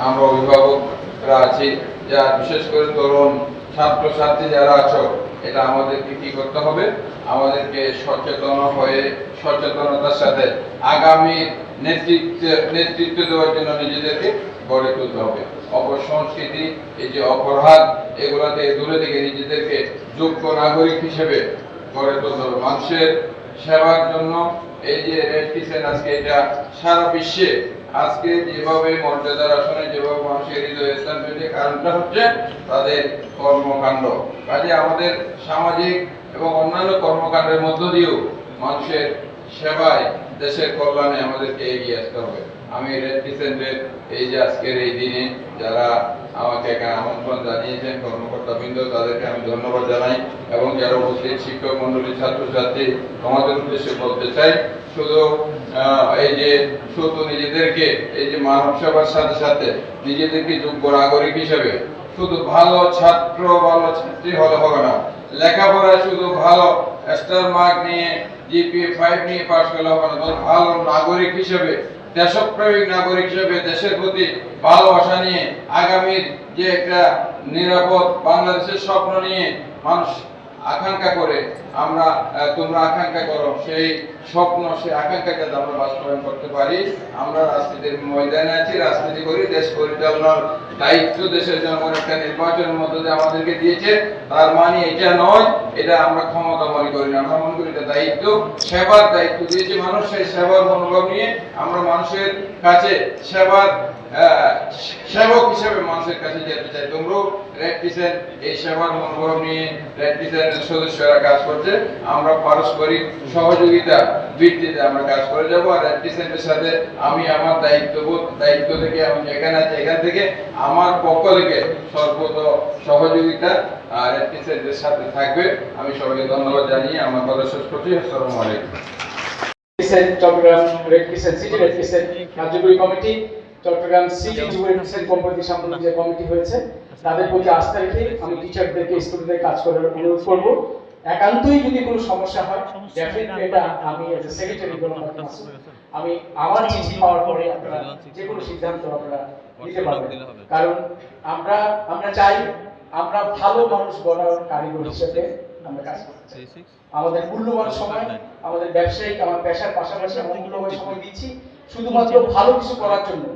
আমরা অভিভাবকরা আছি, যা বিশেষ করে তরুণ ছাত্রছাত্রী যারা আছো, এটা আমাদেরকে কি করতে হবে? আমাদেরকে সচেতনতার সাথে আগামী নেতৃত্ব দেওয়ার জন্য নিজেদেরকে গড়ে তুলতে হবে। অপসংস্কৃতি, এই যে অপরাধ, এগুলা থেকে দূরে থেকে নিজেদেরকে যোগ্য নাগরিক হিসেবে গড়ে তুলতে হবে। মানুষের সেবার জন্য এই যে রেড ক্রিসেন্ট আজকে এটা সারা বিশ্বে আজকে যেভাবে মর্যাদার আসনে যেভাবে মানুষের হৃদয়ে স্থান পেয়েছে, কারণটা হচ্ছে তাদের কর্মকাণ্ড। কাজে আমাদের সামাজিক এবং অন্যান্য কর্মকাণ্ডের মধ্য দিয়েও মানুষের সেবায়, দেশের কল্যাণে আমাদেরকে এগিয়ে আসতে হবে। আমি রেড ক্রিসেন্টের এই যে আজকের এই দিনে যারা আমাকে এখানে আমন্ত্রণ জানিয়েছেন, কর্মকর্তাবৃন্দ, তাদেরকে আমি ধন্যবাদ জানাই। এবং যারা উপস্থিত শিক্ষক মন্ডলী, ছাত্রছাত্রী, আমাদের উদ্দেশ্যে বলতে চাই, শুধু নিজেদেরকে এই যে মানব সেবার সাথে সাথে নিজেদেরকে যোগ্য নাগরিক হিসেবে শুধু ভালো ছাত্র, ভালো ছাত্রী হলে হবে না। লেখাপড়ায় শুধু ভালো স্টার মার্ক নিয়ে, জিপিএ 5 নিয়ে পাস করলে হবে না। ভালো নাগরিক হিসেবে, দেশপ্রেমিক নাগরিক হিসেবে, দেশের প্রতি ভালোবাসা নিয়ে, আগামীর যে একটা নিরাপদ বাংলাদেশের স্বপ্ন নিয়ে মানুষ আকাঙ্ক্ষা করে, তোমরা আকাঙ্ক্ষা করো, সেই স্বপ্ন, সেই আকাঙ্ক্ষাকে আমরা বাস্তবায়ন করতে পারি। আমরা রাজনীতির ময়দানে আছি, রাজনীতি করি, দেশ পরিচালনার দায়িত্ব দেশের জনগণ একটা নির্বাচনের মধ্যে দিয়ে আমাদেরকে দিয়েছে। তার মানে এটা নয় এটা আমরা ক্ষমতা মনে করি না, আমরা মনে করি এটা দায়িত্ব, সেবার দায়িত্ব দিয়েছে মানুষ। সেই সেবার মনোভাব নিয়ে আমরা মানুষের কাছে সেবক হিসেবে মানুষের কাছে যেতে চাই। তোমরাও রেড ক্রিসেন্ট এই সেবার মনোভাব নিয়ে রেড ক্রিসেন্টের সদস্যরা কাজ করছে। আমরা পারস্পরিক সহযোগিতা ভিত্তিতে আমরা কাজ করে যাবো। আর রেড ক্রিসেন্টের সাথে আমি আমার দায়িত্ব থেকে, আমি যেখানে আছি এখান থেকে আমার পক্ষ থেকে সর্বত সহযোগিতা রেড ক্রিসেন্টের সাথে থাকবে। আমি সবাইকে ধন্যবাদ জানিয়ে আমার কথা শেষ করছি। আসসালামু আলাইকুম। Chittagong red crescent city red crescent কার্যকরী কমিটি, চট্টগ্রাম সিটি যুব রেড ক্রিসেন্ট কোম্পানি সাম্প্রতিক যে কমিটি হয়েছে, তাদের প্রতি আস্থা রেখে আমি টিচারদেরকে, স্টুডেন্টদের কাজ করার অনুরোধ করব। একান্তই যদি কোনো সমস্যা হয়, ডেফিনেটলি এটা আমি এজ এ সেক্রেটারি আমি আমার চিঠি পাওয়ার পরে আপনারা যে কোনো সিদ্ধান্ত আপনারা নিতে পারবেন। কারণ আমরা চাই আমরা ভালো মানুষ গড়ার কারিগর হিসেবে আমরা কাজ করতে চাই। আমাদের মূল্যবান সময়, আমাদের ব্যবসায়িক, আমার পেশার পাশাপাশি আমরা মূল্যবান সময় দিচ্ছি শুধুমাত্র ভালো কিছু করার জন্য।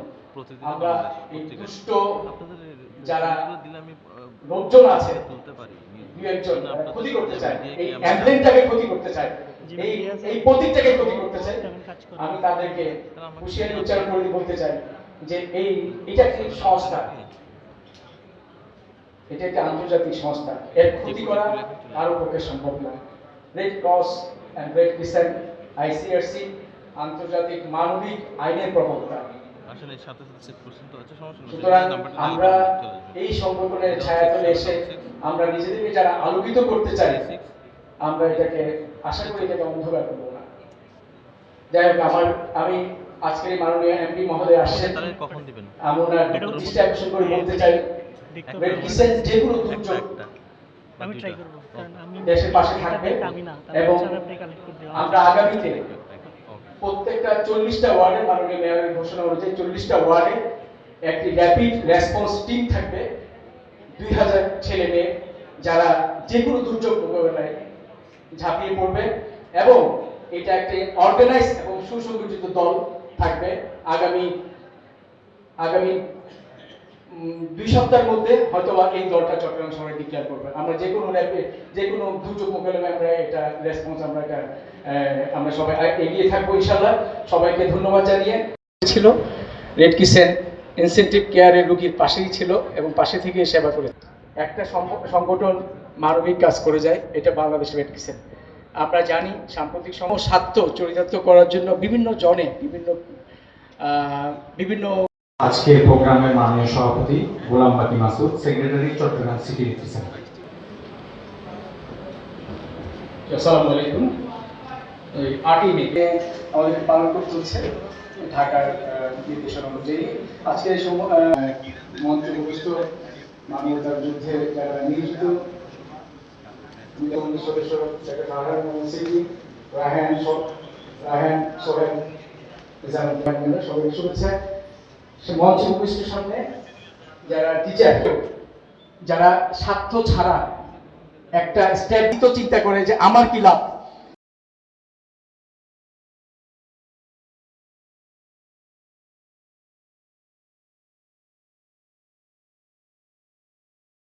আমরা এই দুষ্ট যারা লোকজন আছে, দুই একজন ক্ষতি করতে চায়, এই এমব্লেমটাকে ক্ষতি করতে চায়, এই প্রতীকটাকে ক্ষতি করতে চায়, আমি তাদেরকে হুঁশিয়ারি উচ্চারণ করে বলতে চাই যে এটা একটি সংস্থা, এটা একটা আন্তর্জাতিক সংস্থা, এর ক্ষতি করা কারো পক্ষে সম্ভব নয়। Red cross and red crescent ICRC আন্তর্জাতিক মানবিক আইনের প্রবক্তা। সুতরাং আমরা এই সংগঠনের ছায়াতলে এসে আমরা নিজেদেরকে যারা আলোকিত করতে চাই, আমরা এটাকে আশা করি এটাকে অন্ধকার করবো না। যাই হোক, আমি আজকের এই মাননীয় এমপি মহোদয় আসছেন, আমি ওনার দৃষ্টি আকর্ষণ করে বলতে চাই, রেড ক্রিসেন্ট যে কোনো দুর্যোগ দেশের পাশে থাকবে এবং আমরা আগামীতে প্রত্যেকটা 40টা ওয়ার্ডে মাননীয় মেয়রের ঘোষণা অনুযায়ী 40টা ওয়ার্ডে একটি র্যাপিড রেসপন্স টিম থাকবে, 2000 ছেলে মেয়ে যারা যে কোনো দুর্যোগ মোকাবেলায় ঝাঁপিয়ে পড়বে। এবং এটা একটি অর্গানাইজ এবং সুসংগঠিত দল থাকবে। আগামী 2 সপ্তাহের মধ্যে হয়তো এই দলটা চট্টগ্রাম শহরে ডিক্লেয়ার করবে। আমরা যে কোনো দুর্যোগ মোকাবেলায় আমরা এটা রেসপন্স আমরা সবাই এগিয়ে থাকবো ইনশাআল্লাহ। সবাইকে ধন্যবাদ জানিয়ে ছিল রেড ক্রিসেন্ট ইনসেন্টিভ কেয়ারের রোগীর পাশেই ছিল এবং পাশে থেকে সেবা করে একটা সংগঠন মানবিক কাজ করে যায়, এটা বাংলাদেশ রেড ক্রিসেন্ট। আমরা জানি সাম্প্রতিক সময় স্বার্থ চরিতার্থ করার জন্য বিভিন্ন জনে বিভিন্ন আজকের প্রোগ্রামের মাননীয় সভাপতি Golam Baki Masud, secretary Chittagong city red crescent. আসসালামু আলাইকুম। 8ই মে আমাদের পালন করতে হচ্ছে ঢাকার নির্দেশনা অনুযায়ী। আজকে মঞ্চে উপস্থিত মানবতার যুদ্ধে যারা নিয়োজিত সদস্য রায়হান সোহেল সবাইকে শুভেচ্ছা। সে মঞ্চে উপস্থিত সামনে যারা টিচার, যারা স্বার্থ ছাড়া একটা স্ট্যাটিক চিন্তা করে যে আমার কি লাভ,